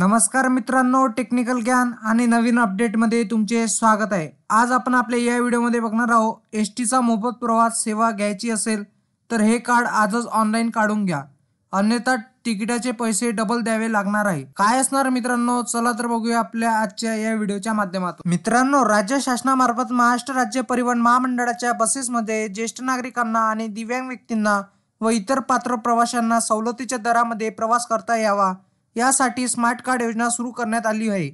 नमस्कार मित्रांनो, टेक्निकल ज्ञान आणि नवीन अपडेटमध्ये तुमचे स्वागत आहे। आज आपण आपल्या या व्हिडिओमध्ये बघणार आहोत, एसटीचा मोफत प्रवास सेवा घ्यायची असेल तर हे कार्ड आजच ऑनलाईन काढून घ्या, अन्यथा तिकिटाचे पैसे डबल द्यावे लागणार आहे। काय असणार मित्रांनो, चला तर बघूया आपल्या आजच्या या व्हिडिओच्या माध्यमातून। मित्रांनो, राज्य शासनामार्फत महाराष्ट्र राज्य परिवहन महामंडळाच्या बसेसमध्ये ज्येष्ठ नागरिकांना आणि दिव्यांग व्यक्तींना व इतर पात्र प्रवाशांना सवलतीच्या दरामध्ये प्रवास करता यावा यासाठी स्मार्ट कार्ड योजना सुरू करण्यात आली आहे।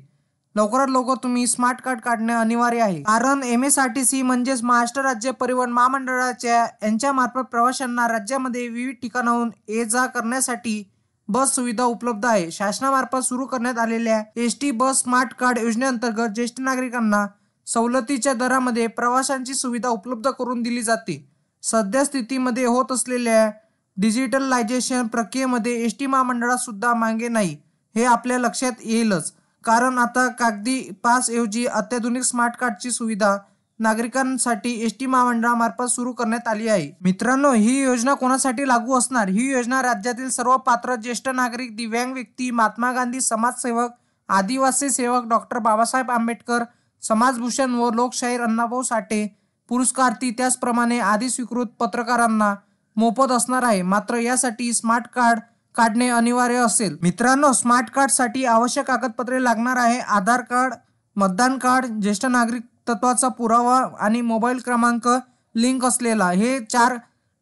लवकरात लवकर तुम्ही स्मार्ट कार्ड काढणे अनिवार्य आहे, कारण MSRTC म्हणजेच महाराष्ट्र राज्य परिवहन महामंडळाच्या यांच्या मार्फत प्रवाशांना राज्यामध्ये विविध ठिकाणाहून ये जा करण्यासाठी बस सुविधा उपलब्ध आहे। शासनामार्फत सुरू करण्यात आलेल्या एसटी बस स्मार्ट कार्ड योजनेअंतर्गत ज्येष्ठ नागरिकांना सवलतीच्या दरामध्ये प्रवासांची सुविधा उपलब्ध करून दिली जाते। सध्या स्थितीमध्ये होत असलेल्या डिजिटलायझेशन प्रक्रियेमध्ये एसटी महामंडळात सुद्धा मागे नाही, हे आपल्या लक्षात येईलच, कारण आता कागदी पास ऐवजी अत्याधुनिक स्मार्ट कार्डची सुविधा नागरिकांसाठी एसटी महामंडळामार्फत सुरू करण्यात आली आहे। मित्रांनो, ही योजना कोणासाठी लागू असणार? ही योजना राज्यातील सर्व पात्र ज्येष्ठ नागरिक, दिव्यांग व्यक्ती, महात्मा गांधी समाजसेवक, आदिवासी सेवक, डॉक्टर बाबासाहेब आंबेडकर समाजभूषण व लोकशाहीर अण्णाभाऊ साठे पुरस्कार्थी, त्याचप्रमाणे आदी स्वीकृत पत्रकारांना मोफत असणार आहे। मात्र यासाठी स्मार्ट कार्ड काढणे अनिवार्य असेल। मित्रांनो, स्मार्ट कार्ड साठी आवश्यक कागदपत्रे लागणार आहे: आधार कार्ड, मतदान कार्ड, ज्येष्ठ नागरिक तत्वाचा पुरावा आणि मोबाईल क्रमांक लिंक असलेला, हे 4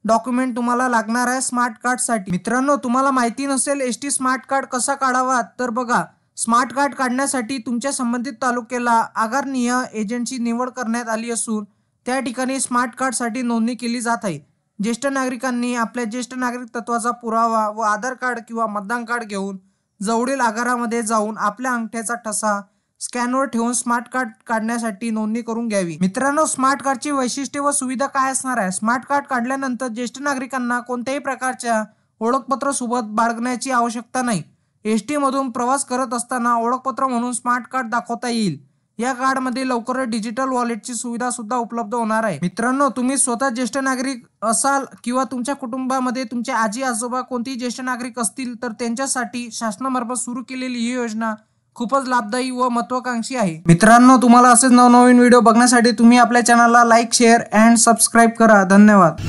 डॉक्युमेंट तुम्हाला लागणार आहे स्मार्ट कार्ड साठी। मित्रांनो, तुम्हाला माहिती नसेल एसटी स्मार्ट कार्ड कसा काढावा, तर बघा, स्मार्ट कार्ड काढण्यासाठी तुमच्या संबंधित तालुक्याला आगारणीय एजंटची निवड करण्यात आली असून त्या ठिकाणी स्मार्ट कार्ड साठी नोंदणी केली जात आहे। ज्येष्ठ नागरिकांनी आपल्या ज्येष्ठ नागरिक तत्वाचा पुरावा व आधार कार्ड किंवा मतदान कार्ड घेऊन जवळील आगारामध्ये जाऊन आपल्या अंगठ्याचा ठसा स्कॅनवर ठेवून स्मार्ट कार्ड काढण्यासाठी नोंदणी करून घ्यावी। मित्रांनो, स्मार्ट कार्डची वैशिष्ट्ये व सुविधा काय असणार आहे? स्मार्ट कार्ड काढल्यानंतर ज्येष्ठ नागरिकांना कोणत्याही प्रकारच्या ओळखपत्र सोबत बाळगण्याची आवश्यकता नाही। एसटी मधून प्रवास करत असताना ओळखपत्र म्हणून स्मार्ट कार्ड दाखवता येईल। या कार्ड मध्ये लवकरच डिजिटल वॉलेटची सुविधा सुद्धा उपलब्ध होणार आहे। मित्रांनो, तुम्ही स्वतः ज्येष्ठ नागरिक असाल किंवा तुमच्या कुटुंबामध्ये तुमचे आजी आजोबा कोणतेही ज्येष्ठ नागरिक असतील तर त्यांच्यासाठी शासनामार्फत सुरू केलेली ही योजना खूपच लाभदायी व महत्त्वाकांक्षी आहे। मित्रांनो, तुम्हाला असेच नवनवीन व्हिडिओ बघण्यासाठी तुम्ही आपल्या चॅनलला लाईक, शेअर अँड सबस्क्राईब करा। धन्यवाद।